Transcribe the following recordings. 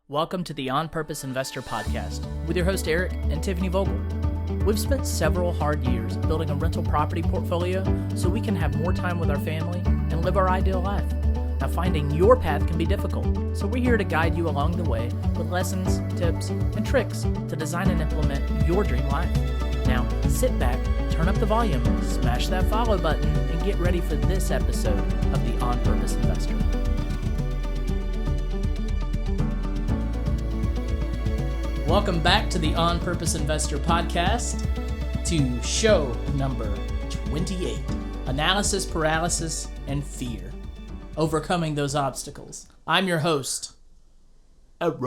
Welcome to the On Purpose Investor Podcast with your host Eric and Tiffany Vogel. We've spent several hard years building a rental property portfolio so we can have more time with our family and live our ideal life. Now, finding your path can be difficult, so we're here to guide you along the way with lessons, tips, and tricks to design and implement your dream life. Now, sit back, turn up the volume, smash that follow button, and get ready for this episode of the On Purpose Investor. Welcome back to the On Purpose Investor Podcast, to show number 28, Analysis, Paralysis, and Fear. Overcoming those obstacles. I'm your host, Eric.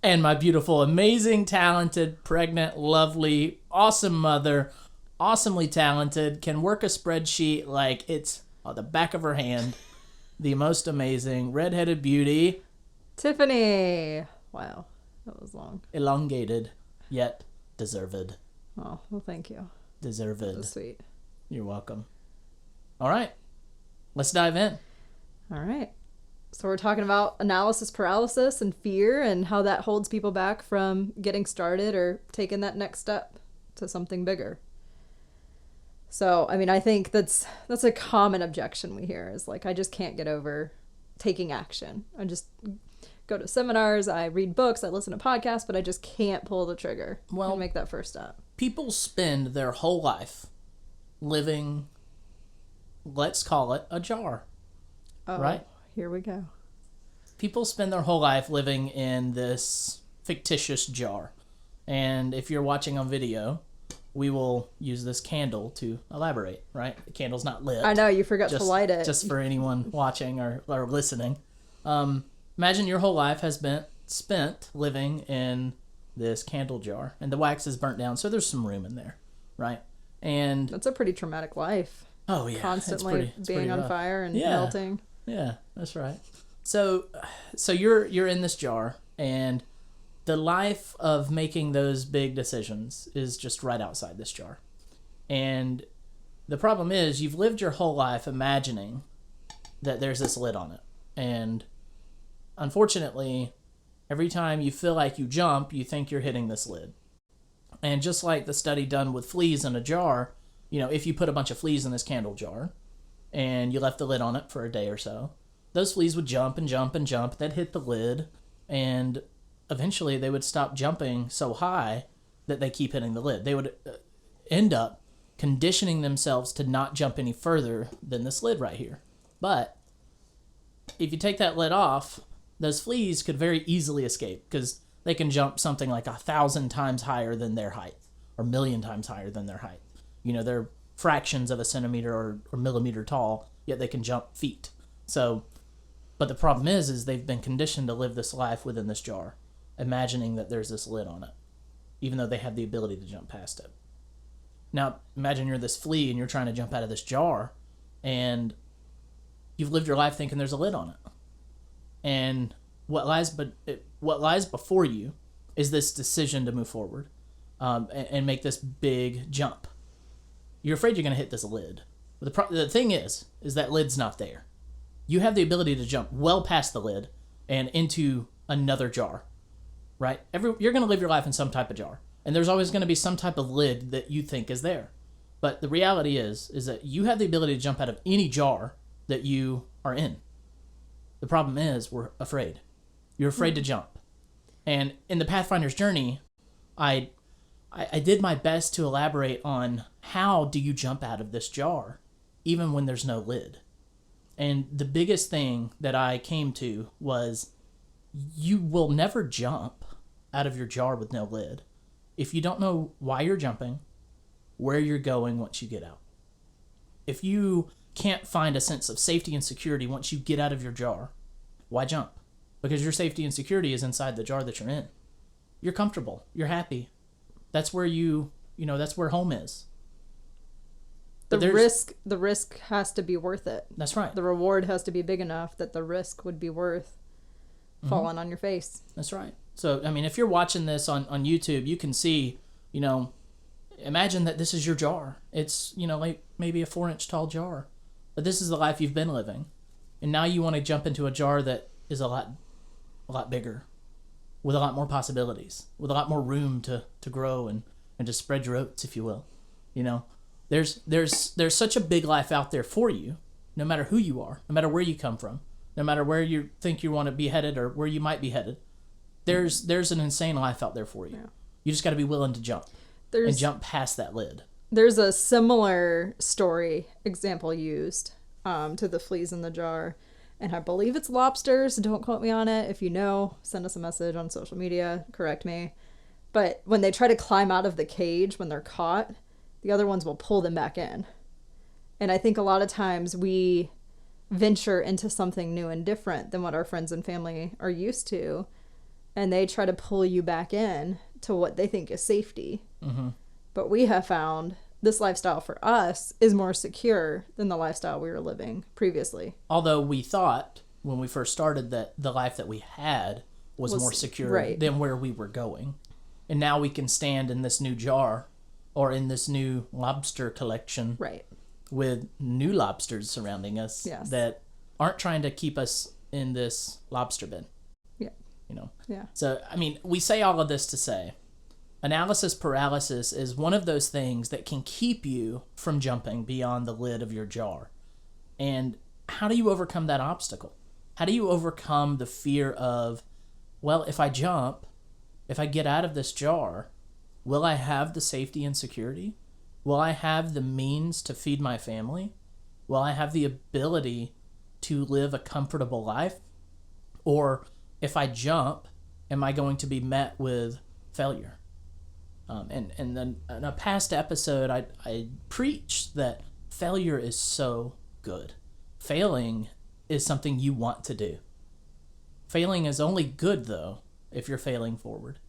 And my beautiful, amazing, talented, pregnant, lovely, awesome mother, awesomely talented, can work a spreadsheet like it's on the back of her hand, the most amazing, redheaded beauty, Tiffany. Wow, that was long. Elongated, yet deserved. Oh, well, thank you. Deserved. That was sweet. You're welcome. All right, let's dive in. All right. So we're talking about analysis paralysis and fear and how that holds people back from getting started or taking that next step to something bigger. So, I mean, I think that's a common objection we hear is like, I just can't get over taking action. I just go to seminars, I read books, I listen to podcasts, but I just can't pull the trigger and make that first step. People spend their whole life living, let's call it a jar, right? Here we go. People spend their whole life living in this fictitious jar. And if you're watching on video, we will use this candle to elaborate, right? The candle's not lit. I know, you forgot to light it. Just for anyone watching or listening. Imagine your whole life has been spent living in this candle jar. And the wax is burnt down, so there's some room in there, right? And that's a pretty traumatic life. Oh, yeah. Constantly being on fire and melting. Yeah, that's right. So you're in this jar, and the life of making those big decisions is just right outside this jar. And the problem is you've lived your whole life imagining that there's this lid on it. And unfortunately, every time you feel like you jump, you think you're hitting this lid. And just like the study done with fleas in a jar, if you put a bunch of fleas in this candle jar and you left the lid on it for a day or so, those fleas would jump and jump and jump. They'd hit the lid, and eventually they would stop jumping so high that they keep hitting the lid. They would end up conditioning themselves to not jump any further than this lid right here. But if you take that lid off, those fleas could very easily escape because they can jump something like 1,000 times higher than their height or 1,000,000 times higher than their height. They're fractions of a centimeter or millimeter tall, yet they can jump feet. But the problem is they've been conditioned to live this life within this jar, imagining that there's this lid on it, even though they have the ability to jump past it. Now, imagine you're this flea and you're trying to jump out of this jar, and you've lived your life thinking there's a lid on it. And what lies before you is this decision to move forward and make this big jump. You're afraid you're going to hit this lid. But the thing is that lid's not there. You have the ability to jump well past the lid and into another jar, right? You're going to live your life in some type of jar, and there's always going to be some type of lid that you think is there. But the reality is that you have the ability to jump out of any jar that you are in. The problem is we're afraid. You're afraid to jump. And in the Pathfinder's journey, I did my best to elaborate on how do you jump out of this jar, even when there's no lid. And the biggest thing that I came to was you will never jump out of your jar with no lid if you don't know why you're jumping, where you're going once you get out. If you can't find a sense of safety and security once you get out of your jar, why jump? Because your safety and security is inside the jar that you're in. You're comfortable. You're happy. That's where that's where home is. The risk has to be worth it. That's right. The reward has to be big enough that the risk would be worth falling on your face. That's right. So, I mean, if you're watching this on YouTube, you can see, imagine that this is your jar. It's, like maybe a 4-inch tall jar. But this is the life you've been living. And now you want to jump into a jar that is a lot bigger, with a lot more possibilities, with a lot more room to grow and to spread your oats, if you will. You know, there's such a big life out there for you, no matter who you are, no matter where you come from, no matter where you think you want to be headed or where you might be headed. There's an insane life out there for you. Yeah. You just got to be willing to jump and jump past that lid. There's a similar story example used to the fleas in the jar. And I believe it's lobsters. Don't quote me on it. If you know, send us a message on social media. Correct me. But when they try to climb out of the cage when they're caught, the other ones will pull them back in. And I think a lot of times we venture into something new and different than what our friends and family are used to. And they try to pull you back in to what they think is safety. Mm-hmm. But we have found this lifestyle for us is more secure than the lifestyle we were living previously. Although we thought when we first started that the life that we had was more secure than where we were going. And now we can stand in this new jar or in this new lobster collection with new lobsters surrounding us that aren't trying to keep us in this lobster bin. Yeah. You know? Yeah. So, I mean, we say all of this to say analysis paralysis is one of those things that can keep you from jumping beyond the lid of your jar. And how do you overcome that obstacle? How do you overcome the fear of, well, if I jump, if I get out of this jar, will I have the safety and security? Will I have the means to feed my family? Will I have the ability to live a comfortable life? Or if I jump, am I going to be met with failure? And then in a past episode, I preached that failure is so good. Failing is something you want to do. Failing is only good, though, if you're failing forward.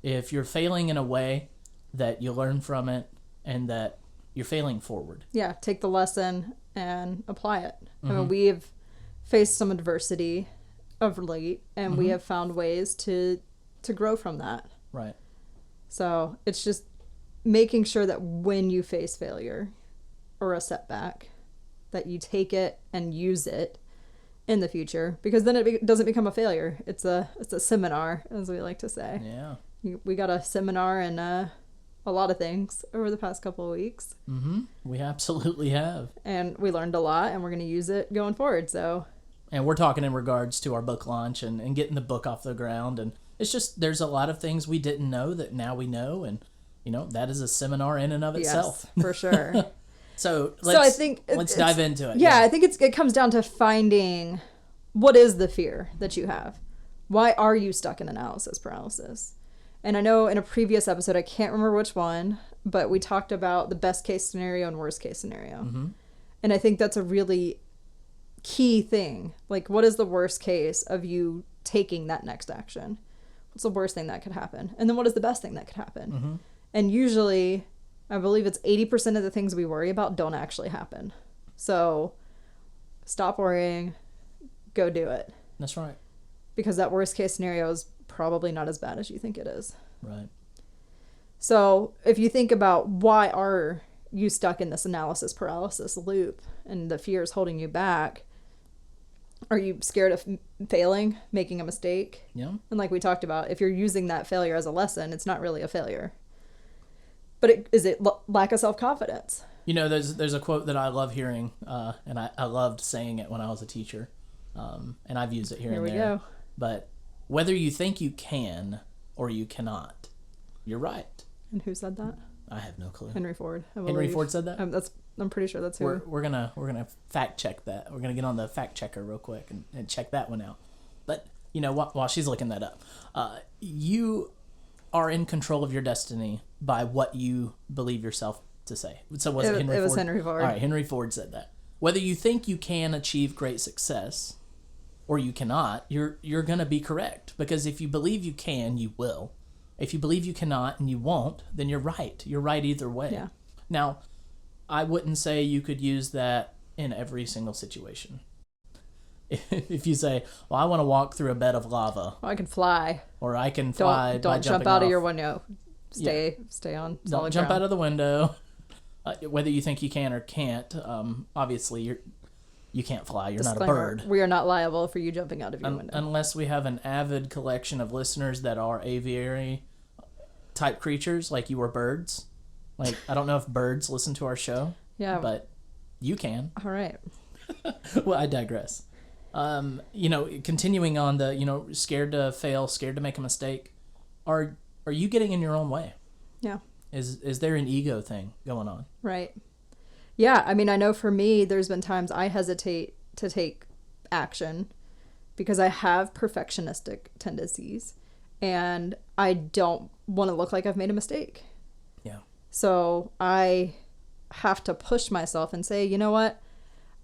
If you're failing in a way that you learn from it and that you're failing forward. Yeah, take the lesson and apply it. Mm-hmm. I mean, we've faced some adversity of late, and we have found ways to grow from that. Right. So it's just making sure that when you face failure or a setback, that you take it and use it in the future, because then it doesn't become a failure. It's a seminar, as we like to say. Yeah. We got a seminar in a lot of things over the past couple of weeks. Mm-hmm. We absolutely have. And we learned a lot, and we're going to use it going forward. So. And we're talking in regards to our book launch and getting the book off the ground. And it's just, there's a lot of things we didn't know that now we know. And, you know, that is a seminar in and of itself. Yes, for sure. So I think let's dive into it. Yeah, I think it comes down to finding what is the fear that you have. Why are you stuck in analysis paralysis? And I know in a previous episode, I can't remember which one, but we talked about the best case scenario and worst case scenario. Mm-hmm. And I think that's a really key thing. Like, what is the worst case of you taking that next action? What's the worst thing that could happen? And then what is the best thing that could happen? Mm-hmm. And usually, I believe it's 80% of the things we worry about don't actually happen. So stop worrying, go do it. That's right. Because that worst case scenario is probably not as bad as you think it is. Right. So if you think about why are you stuck in this analysis paralysis loop and the fear is holding you back, are you scared of failing, making a mistake? Yeah. And like we talked about, if you're using that failure as a lesson, it's not really a failure. But is it lack of self-confidence? You know, there's a quote that I love hearing, and I loved saying it when I was a teacher, and I've used it here and there. Here we go. But whether you think you can or you cannot, you're right. And who said that? I have no clue. Henry Ford. Henry Ford said that? I'm pretty sure that's who. We're gonna fact check that. We're gonna get on the fact checker real quick and check that one out. But you know, while she's looking that up, you are in control of your destiny by what you believe yourself to say. So was it Henry Ford? It was Henry Ford. All right, Henry Ford said that. Whether you think you can achieve great success or you cannot, you're gonna be correct, because if you believe you can, you will. If you believe you cannot and you won't, then you're right. You're right either way. Yeah. Now, I wouldn't say you could use that in every single situation. If you say, well, I want to walk through a bed of lava. Or I can fly. Or I can fly by jumping jump out of your window. Stay on solid Don't jump out of the window. Whether you think you can or can't, obviously you can't fly. You're not a Disclaimer, bird. we are not liable for you jumping out of your window. Unless we have an avid collection of listeners that are aviary type creatures, like you are birds. Like, I don't know if birds listen to our show. Yeah. But you can. All right. Well, I digress. Continuing on the, scared to fail, scared to make a mistake. Are you getting in your own way? Yeah. Is there an ego thing going on? Right. Yeah. I mean, I know for me, there's been times I hesitate to take action because I have perfectionistic tendencies and I don't want to look like I've made a mistake. Yeah. So I have to push myself and say, you know what?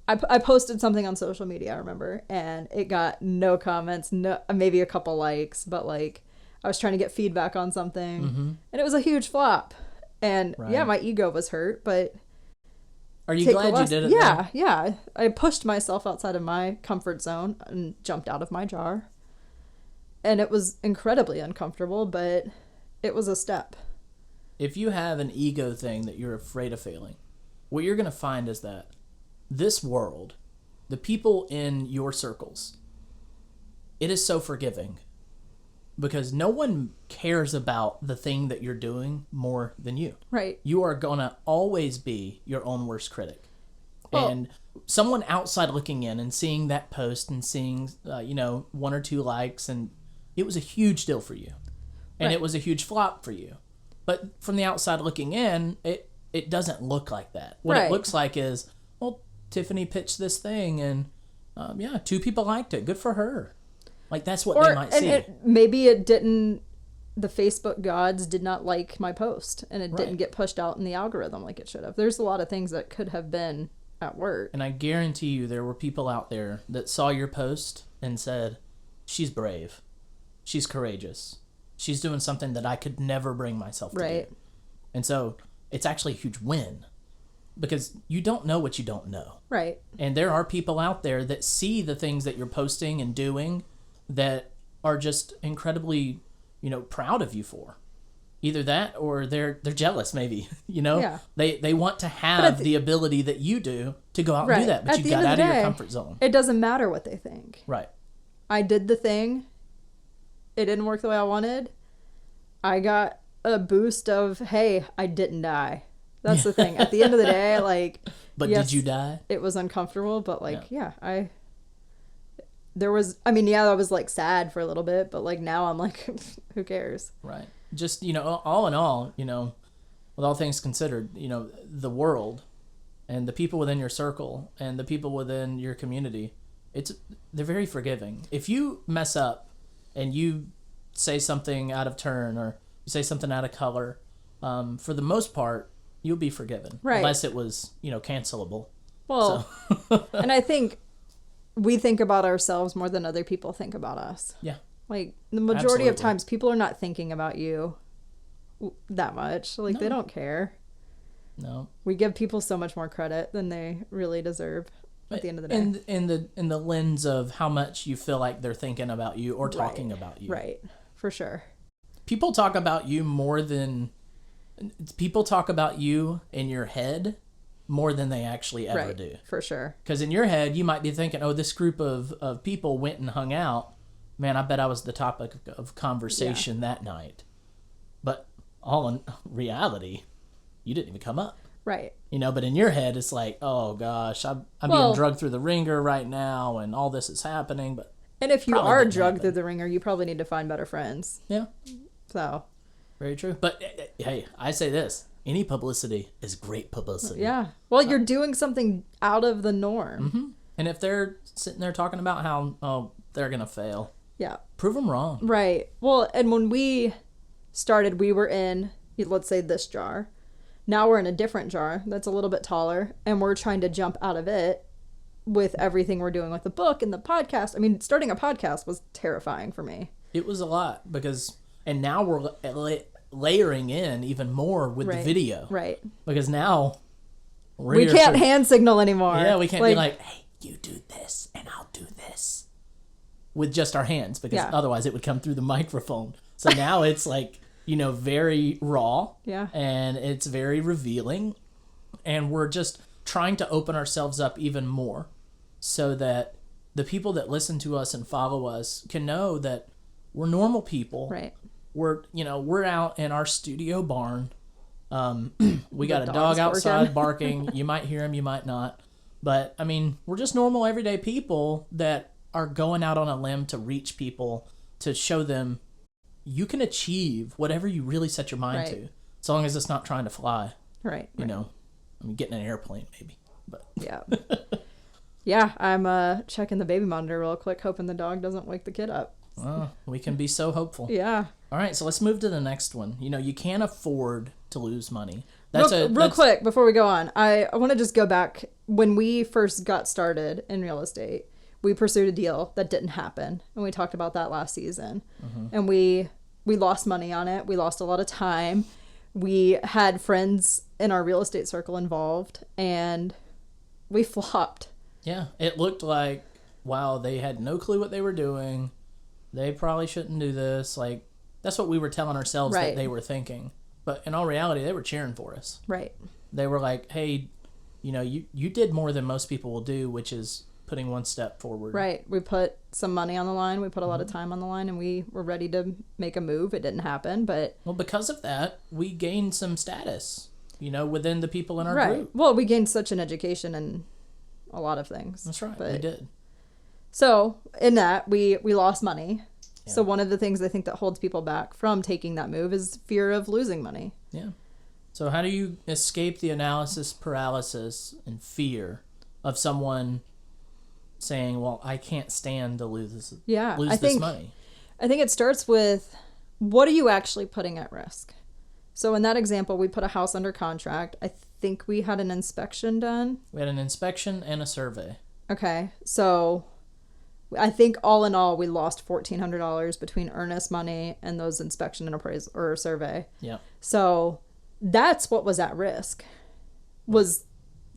I posted something on social media, I remember, and it got no comments, no, maybe a couple likes, but like I was trying to get feedback on something and it was a huge flop. And yeah, my ego was hurt, but are you glad you did it? Yeah, yeah. I pushed myself outside of my comfort zone and jumped out of my jar. And it was incredibly uncomfortable, but it was a step. If you have an ego thing that you're afraid of failing, what you're going to find is that this world, the people in your circles, it is so forgiving because no one cares about the thing that you're doing more than you. Right. You are going to always be your own worst critic. Well, and someone outside looking in and seeing that post and seeing, 1 or 2 likes, and it was a huge deal for you. And it was a huge flop for you. But from the outside looking in, it doesn't look like that. What it looks like is, well, Tiffany pitched this thing and 2 people liked it. Good for her. Like that's what they might see. Maybe it didn't, the Facebook gods did not like my post and it didn't get pushed out in the algorithm like it should have. There's a lot of things that could have been at work. And I guarantee you there were people out there that saw your post and said, she's brave. She's courageous. She's doing something that I could never bring myself to do. And so it's actually a huge win because you don't know what you don't know. Right. And there are people out there that see the things that you're posting and doing that are just incredibly, proud of you for. Either that or they're jealous maybe, Yeah. They want to have the ability that you do to go out and do that, but you got out of your comfort zone. It doesn't matter what they think. Right. I did the thing. It didn't work the way I wanted. I got a boost of, hey, I didn't die. That's the thing. At the end of the day, like... But yes, did you die? It was uncomfortable, but I was like sad for a little bit, but like now I'm like, who cares? Right. Just, all in all, with all things considered, the world and the people within your circle and the people within your community, they're very forgiving. If you mess up and you say something out of turn or you say something out of color, for the most part, you'll be forgiven. Right. Unless it was, cancelable. Well, and I think we think about ourselves more than other people think about us. Yeah. Like, the majority of times, people are not thinking about you that much. Like, they don't care. No. We give people so much more credit than they really deserve at the end of the day. In the lens of how much you feel like they're thinking about you or talking about you. Right. For sure. People talk about you people talk about you in your head more than they actually ever do. For sure. Because in your head, you might be thinking, oh, this group of people went and hung out. Man, I bet I was the topic of conversation that night. But all in reality, you didn't even come up. Right. But in your head, it's like, oh, gosh, I'm being drugged through the ringer right now, and all this is happening. And if you are drugged through the ringer, you probably need to find better friends. Yeah. So. Very true. But, hey, I say this. Any publicity is great publicity. Yeah. Well, you're doing something out of the norm. Mm-hmm. And if they're sitting there talking about how, they're going to fail. Yeah. Prove them wrong. Right. Well, and when we started, we were in, let's say, this jar. Now we're in a different jar that's a little bit taller, and we're trying to jump out of it with everything we're doing with the book and the podcast. I mean, starting a podcast was terrifying for me. It was a lot and now we're layering in even more with the video. Right. Because now we can't hand signal anymore. Yeah, we can't be like, hey, you do this and I'll do this. With just our hands, because otherwise it would come through the microphone. So now it's like, very raw. Yeah. And it's very revealing. And we're just trying to open ourselves up even more so that the people that listen to us and follow us can know that we're normal people. Right. We're out in our studio barn. We got a dog dog's outside barking. You might hear him, you might not. But, I mean, we're just normal, everyday people that are going out on a limb to reach people, to show them you can achieve whatever you really set your mind to, as long as it's not trying to fly. Right. You know, I mean, getting an airplane, maybe. But yeah. Yeah, I'm checking the baby monitor real quick, hoping the dog doesn't wake the kid up. Well, we can be so hopeful. Yeah. All right, so let's move to the next one. You can't afford to lose money. Real quick, before we go on, I want to just go back. When we first got started in real estate, we pursued a deal that didn't happen. And we talked about that last season. Mm-hmm. And we lost money on it. We lost a lot of time. We had friends in our real estate circle involved, and we flopped. Yeah, it looked like, wow, they had no clue what they were doing. They probably shouldn't do this. Like, that's what we were telling ourselves that they were thinking. But in all reality, they were cheering for us. Right. They were like, hey, you did more than most people will do, which is putting one step forward. Right. We put some money on the line. We put a lot of time on the line, and we were ready to make a move. It didn't happen, but... Well, because of that, we gained some status, within the people in our group. Well, we gained such an education in a lot of things. That's right. We did. So, in that, we lost money. Yeah. So, one of the things I think that holds people back from taking that move is fear of losing money. Yeah. So, how do you escape the analysis paralysis and fear of someone saying, well, I can't stand to lose this money? I think it starts with, what are you actually putting at risk? So, in that example, we put a house under contract. I think we had an inspection done. We had an inspection and a survey. Okay. So... I think all in all, we lost $1,400 between earnest money and those inspection and appraisal or survey. Yeah. So that's what was at risk, was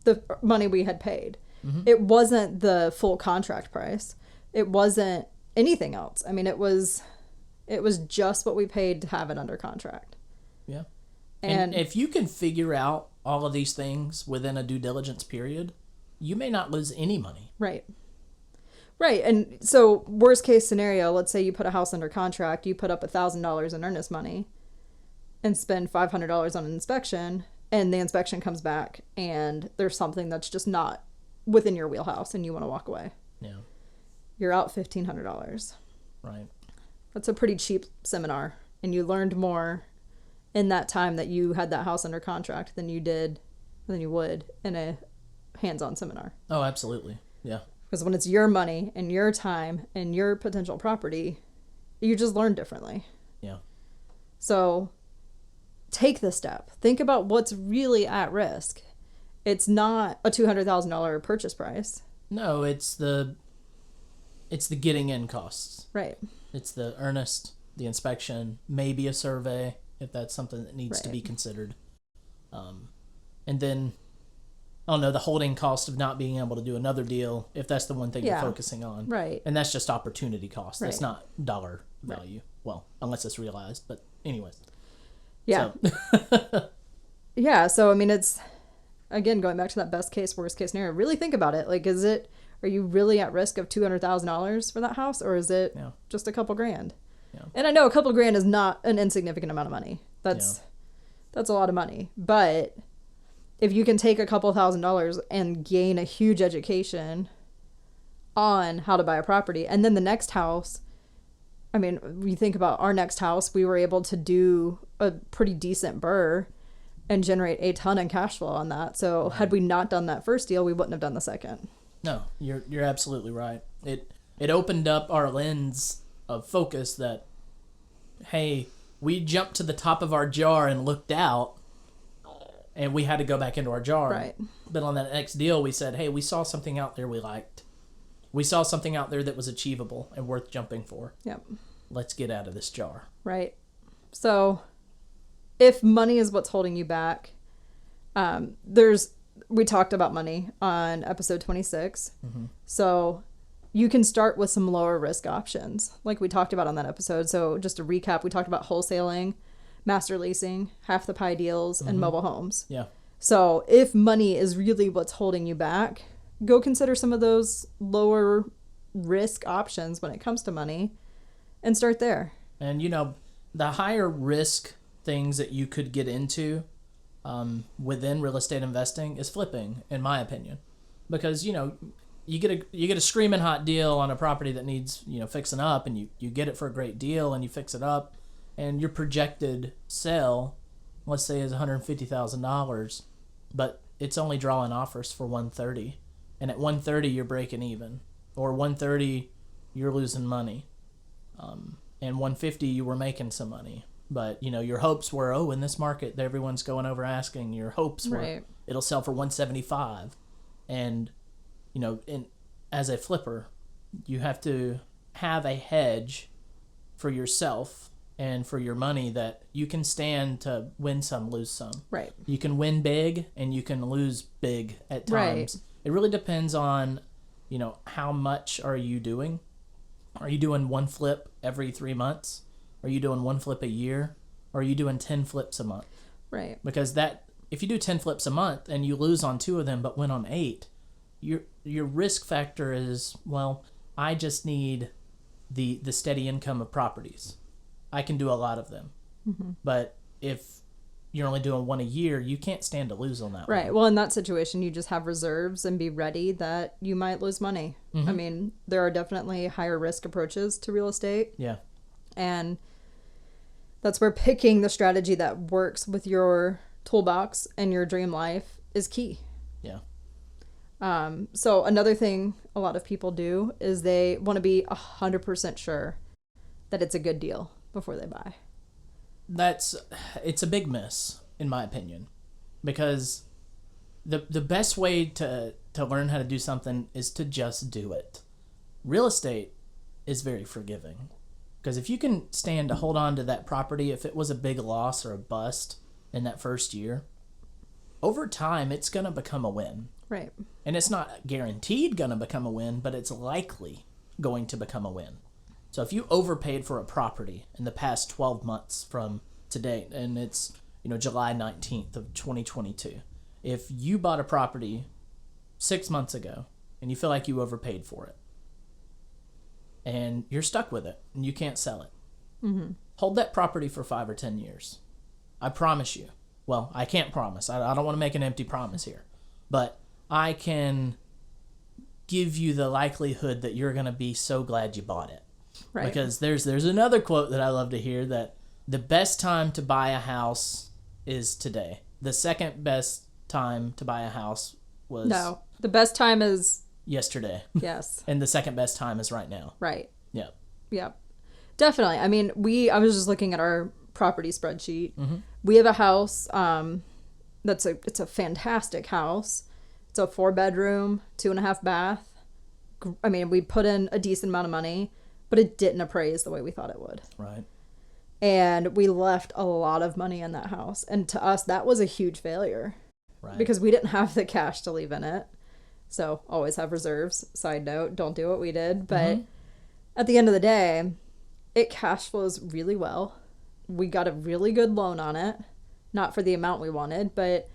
the money we had paid. Mm-hmm. It wasn't the full contract price. It wasn't anything else. I mean, it was just what we paid to have it under contract. Yeah. And if you can figure out all of these things within a due diligence period, you may not lose any money. Right. Right. And so worst case scenario, let's say you put a house under contract, you put up $1,000 in earnest money and spend $500 on an inspection, and the inspection comes back and there's something that's just not within your wheelhouse and you want to walk away. Yeah. You're out $1,500. Right. That's a pretty cheap seminar, and you learned more in that time that you had that house under contract than you would in a hands-on seminar. Oh, absolutely. Yeah. Because when it's your money and your time and your potential property, you just learn differently. Yeah. So take the step. Think about what's really at risk. It's not a $200,000 purchase price. No, it's the getting in costs. Right. It's the earnest, the inspection, maybe a survey if that's something that needs to be considered. And then, I don't know, the holding cost of not being able to do another deal if that's the one thing you're focusing on. Right. And that's just opportunity cost. That's not dollar value. Right. Well, unless it's realized. But anyways. Yeah. So. Yeah. So, I mean, it's, again, going back to that best case, worst case scenario, really think about it. Like, are you really at risk of $200,000 for that house, or is it just a couple grand? Yeah. And I know a couple grand is not an insignificant amount of money. That's a lot of money. But if you can take a couple $1,000s and gain a huge education on how to buy a property, and then the next house, I mean, we think about our next house, we were able to do a pretty decent burr and generate a ton in cash flow on that. So had we not done that first deal, we wouldn't have done the second. No, you're absolutely right. It opened up our lens of focus that, hey, we jumped to the top of our jar and looked out, and we had to go back into our jar. Right. But on that next deal, we said, hey, we saw something out there we liked. We saw something out there that was achievable and worth jumping for. Yep. Let's get out of this jar. Right. So if money is what's holding you back, we talked about money on episode 26. Mm-hmm. So you can start with some lower risk options like we talked about on that episode. So just to recap, we talked about wholesaling, master leasing, half the pie deals, and mobile homes. Yeah. So if money is really what's holding you back, go consider some of those lower risk options when it comes to money and start there. And, the higher risk things that you could get into within real estate investing is flipping, in my opinion. Because, you get a screaming hot deal on a property that needs, fixing up, and you get it for a great deal and you fix it up, and your projected sale, let's say, is $150,000, but it's only drawing offers for 130, and at 130 you're breaking even, or 130 you're losing money, and 150 you were making some money. But your hopes were, in this market everyone's going over asking. Your hopes were Right. it'll sell for 175, and as a flipper, you have to have a hedge for yourself and for your money that you can stand to win some, lose some. Right. You can win big and you can lose big at times. Right. It really depends on, how much are you doing? Are you doing one flip every 3 months? Are you doing one flip a year? Or are you doing 10 flips a month? Right. Because if you do 10 flips a month and you lose on 2 of them but win on 8, your risk factor is, I just need the steady income of properties. I can do a lot of them. Mm-hmm. But if you're only doing one a year, you can't stand to lose on that Right. one. Well, in that situation, you just have reserves and be ready that you might lose money. Mm-hmm. I mean, there are definitely higher risk approaches to real estate. Yeah. And that's where picking the strategy that works with your toolbox and your dream life is key. Yeah. So another thing a lot of people do is they want to be 100% sure that it's a good deal before they buy. It's a big miss, in my opinion, because the best way to learn how to do something is to just do it. Real estate is very forgiving, because if you can stand to hold on to that property, if it was a big loss or a bust in that first year, over time it's going to become a win. Right. And it's not guaranteed going to become a win, but it's likely going to become a win. So if you overpaid for a property in the past 12 months from today, and it's July 19th of 2022, if you bought a property 6 months ago and you feel like you overpaid for it, and you're stuck with it and you can't sell it, Mm-hmm. hold that property for 5 or 10 years. I promise you. Well, I can't promise. I don't want to make an empty promise here, but I can give you the likelihood that you're going to be so glad you bought it. Right. Because there's another quote that I love to hear, that the best time to buy a house is today. The second best time to buy a house was No. The best time is yesterday. yes. And the second best time is right now. Right. Yeah. Yeah. Definitely. I mean, I was just looking at our property spreadsheet. Mm-hmm. We have a house it's a fantastic house. It's a 4-bedroom, 2.5 bath. I mean, we put in a decent amount of money, but it didn't appraise the way we thought it would. Right. And we left a lot of money in that house. And to us, that was a huge failure. Right. Because we didn't have the cash to leave in it. So always have reserves. Side note, don't do what we did. But Mm-hmm. at the end of the day, it cash flows really well. We got a really good loan on it. Not for the amount we wanted, but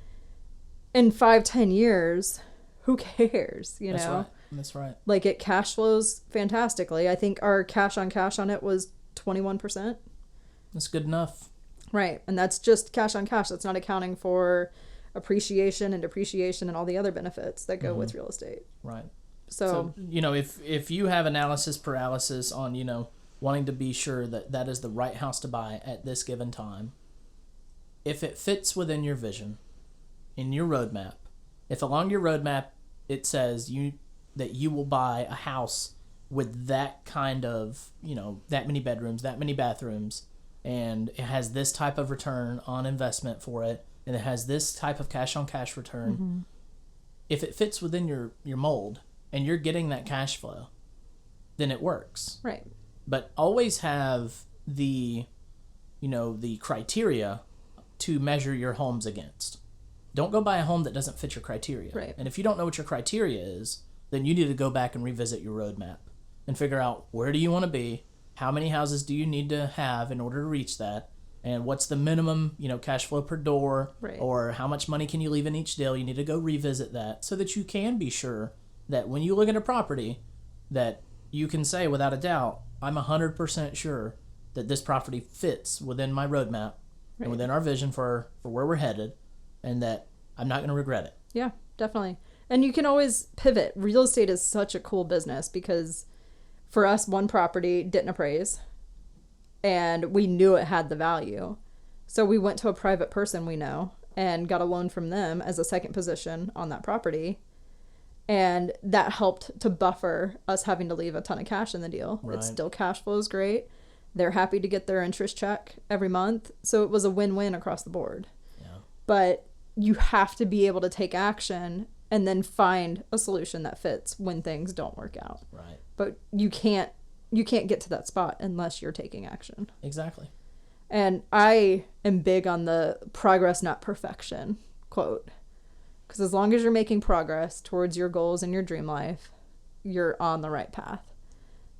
in 5-10 years, who cares, you That's know? right. That's right. Like, it cash flows fantastically. I think our cash on it was 21%. That's good enough. Right. And that's just cash on cash. That's not accounting for appreciation and depreciation and all the other benefits that go Mm-hmm. with real estate. Right. So if you have analysis paralysis on, wanting to be sure that that is the right house to buy at this given time, if it fits within your vision, in your roadmap, if along your roadmap it says that you will buy a house with that kind of, that many bedrooms, that many bathrooms, and it has this type of return on investment for it, and it has this type of cash on cash return, mm-hmm. if it fits within your mold and you're getting that cash flow, then it works. right. But always have the criteria to measure your homes against. Don't go buy a home that doesn't fit your criteria. Right. And if you don't know what your criteria is, then you need to go back and revisit your roadmap and figure out, where do you want to be? How many houses do you need to have in order to reach that? And what's the minimum, cash flow per door? Right. Or how much money can you leave in each deal? You need to go revisit that so that you can be sure that when you look at a property, that you can say without a doubt, I'm 100% sure that this property fits within my roadmap and within our vision for where we're headed, and that I'm not going to regret it. Yeah, definitely. And you can always pivot. Real estate is such a cool business because for us, one property didn't appraise and we knew it had the value. So we went to a private person we know and got a loan from them as a second position on that property. And that helped to buffer us having to leave a ton of cash in the deal. Right. It still cash flows great. They're happy to get their interest check every month. So it was a win-win across the board. Yeah. But you have to be able to take action and then find a solution that fits when things don't work out. Right. But you can't get to that spot unless you're taking action. Exactly. And I am big on the progress, not perfection quote. Because as long as you're making progress towards your goals and your dream life, you're on the right path.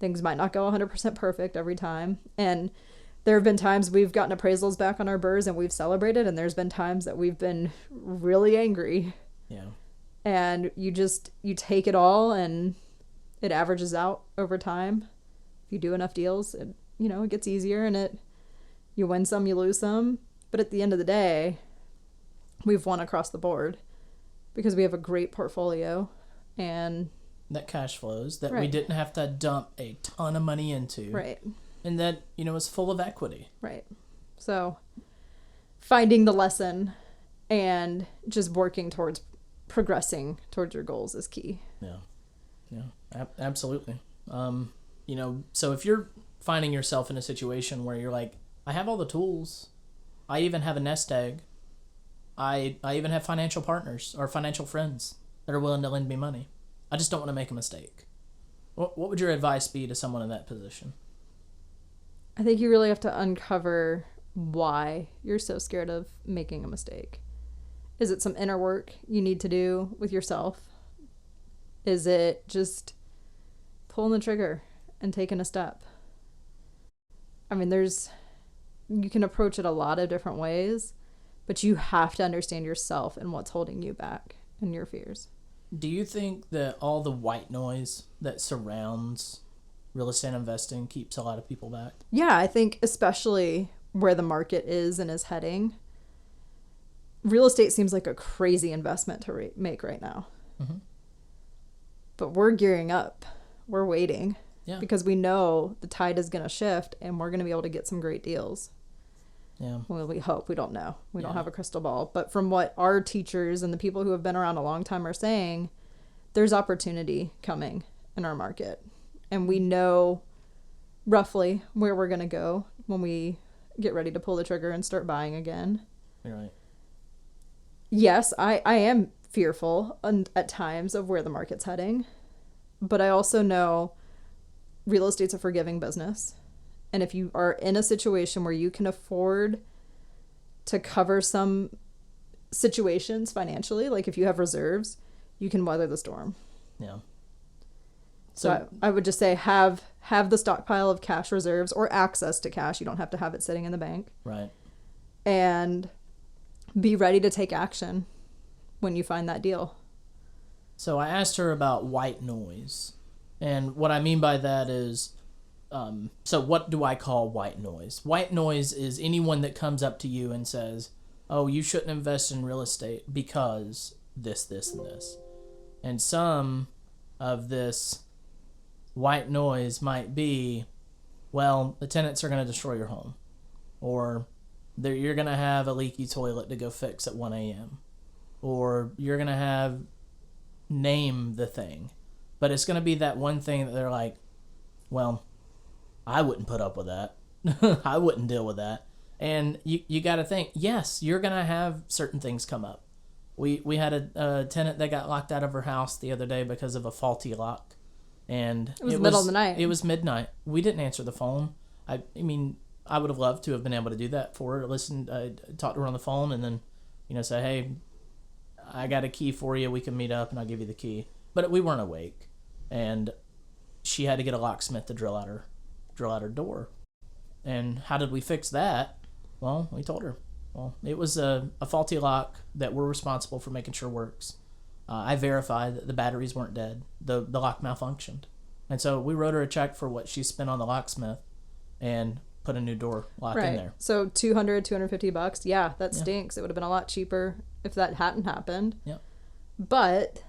Things might not go 100% perfect every time. And there have been times we've gotten appraisals back on our BRRRRs and we've celebrated. And there's been times that we've been really angry. Yeah. And you take it all and it averages out over time. If you do enough deals, it gets easier and you win some, you lose some. But at the end of the day, we've won across the board because we have a great portfolio and that cash flows that right. we didn't have to dump a ton of money into. Right. And that, is full of equity. Right. So finding the lesson and just working towards progressing towards your goals is key. Yeah. Yeah, absolutely. So if you're finding yourself in a situation where you're like, I have all the tools, I even have a nest egg, I even have financial partners or financial friends that are willing to lend me money, I just don't want to make a mistake. What would your advice be to someone in that position? I think you really have to uncover why you're so scared of making a mistake. Is it some inner work you need to do with yourself? Is it just pulling the trigger and taking a step? I mean, you can approach it a lot of different ways, but you have to understand yourself and what's holding you back and your fears. Do you think that all the white noise that surrounds real estate investing keeps a lot of people back? Yeah, I think especially where the market is and is heading, real estate seems like a crazy investment to make right now. Mm-hmm. But we're gearing up. We're waiting. Yeah. Because we know the tide is going to shift and we're going to be able to get some great deals. Yeah. Well, we hope. We don't know. We don't have a crystal ball. But from what our teachers and the people who have been around a long time are saying, there's opportunity coming in our market. And we know roughly where we're going to go when we get ready to pull the trigger and start buying again. You're right. Yes, I am fearful at times of where the market's heading. But I also know real estate's a forgiving business. And if you are in a situation where you can afford to cover some situations financially, like if you have reserves, you can weather the storm. Yeah. So I would just say have the stockpile of cash reserves or access to cash. You don't have to have it sitting in the bank. Right. And be ready to take action when you find that deal. So I asked her about white noise. And what I mean by that is, so what do I call white noise? White noise is anyone that comes up to you and says, oh, you shouldn't invest in real estate because this, and this. And some of this white noise might be, well, the tenants are going to destroy your home. Or you're going to have a leaky toilet to go fix at 1 a.m. Or you're going to name the thing. But it's going to be that one thing that they're like, well, I wouldn't put up with that. I wouldn't deal with that. And you got to think, yes, you're going to have certain things come up. We had a tenant that got locked out of her house the other day because of a faulty lock. And it was the middle of the night. It was midnight. We didn't answer the phone. I mean, I would have loved to have been able to do that for her, talk to her on the phone and then, say, hey, I got a key for you. We can meet up and I'll give you the key. But we weren't awake. And she had to get a locksmith to drill out her door. And how did we fix that? Well, we told her. Well, it was a faulty lock that we're responsible for making sure works. I verified that the batteries weren't dead. The lock malfunctioned. And so we wrote her a check for what she spent on the locksmith and put a new door lock in there. So $250. Yeah, that stinks. It would have been a lot cheaper if that hadn't happened. Yeah. But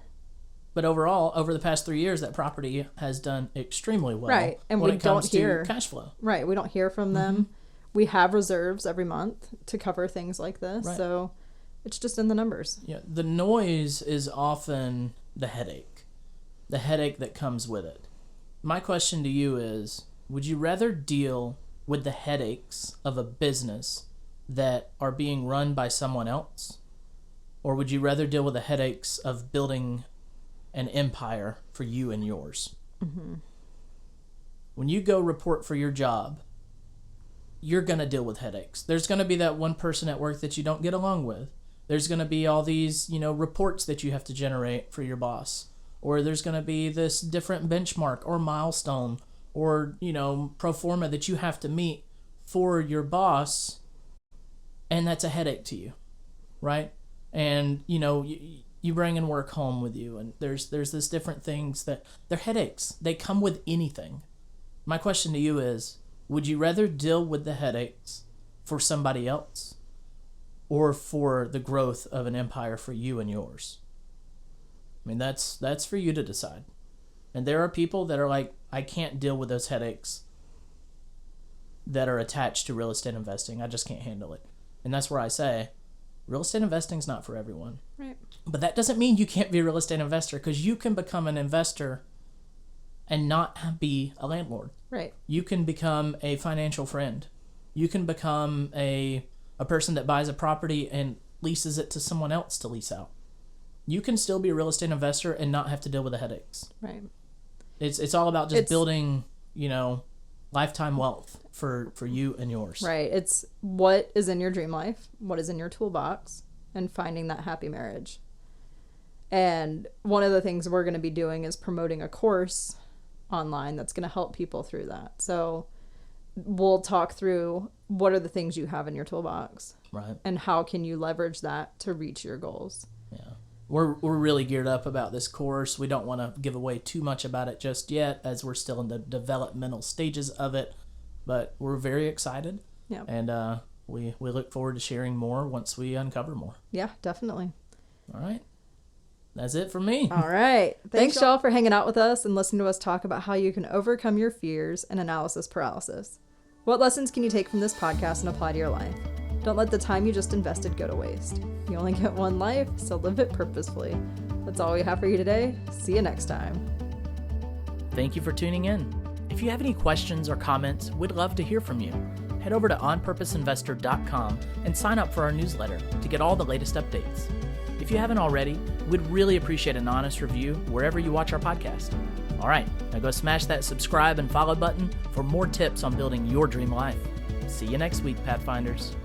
overall, over the past 3 years, that property has done extremely well. Right. And when we it comes don't hear to cash flow. Right. We don't hear from them. We have reserves every month to cover things like this. Right. So it's just in the numbers. Yeah. The noise is often the headache that comes with it. My question to you is, would you rather deal with the headaches of a business that are being run by someone else? Or would you rather deal with the headaches of building an empire for you and yours? Mm-hmm. When you go report for your job, you're going to deal with headaches. There's going to be that one person at work that you don't get along with. There's going to be all these, reports that you have to generate for your boss. Or there's going to be this different benchmark or milestone or, pro forma that you have to meet for your boss. And that's a headache to you, right? And, you bring in work home with you, and there's this different things that they're headaches. They come with anything. My question to you is, would you rather deal with the headaches for somebody else or for the growth of an empire for you and yours? I mean, that's for you to decide. And there are people that are like, I can't deal with those headaches that are attached to real estate investing. I just can't handle it. And that's where I say, real estate investing is not for everyone. Right. But that doesn't mean you can't be a real estate investor, because you can become an investor and not be a landlord. Right. You can become a financial friend. You can become a person that buys a property and leases it to someone else to lease out. You can still be a real estate investor and not have to deal with the headaches. Right. It's all about just building, lifetime wealth for you and yours. Right. It's what is in your dream life, what is in your toolbox, and finding that happy marriage. And one of the things we're going to be doing is promoting a course online that's going to help people through that. So we'll talk through what are the things you have in your toolbox. Right. And how can you leverage that to reach your goals. Yeah. We're really geared up about this course. We don't want to give away too much about it just yet, as we're still in the developmental stages of it. But we're very excited. Yeah. And we look forward to sharing more once we uncover more. Yeah, definitely. All right. That's it for me. All right. Thanks, y'all, for hanging out with us and listening to us talk about how you can overcome your fears and analysis paralysis. What lessons can you take from this podcast and apply to your life? Don't let the time you just invested go to waste. You only get one life, so live it purposefully. That's all we have for you today. See you next time. Thank you for tuning in. If you have any questions or comments, we'd love to hear from you. Head over to onpurposeinvestor.com and sign up for our newsletter to get all the latest updates. If you haven't already, we'd really appreciate an honest review wherever you watch our podcast. All right, now go smash that subscribe and follow button for more tips on building your dream life. See you next week, Pathfinders.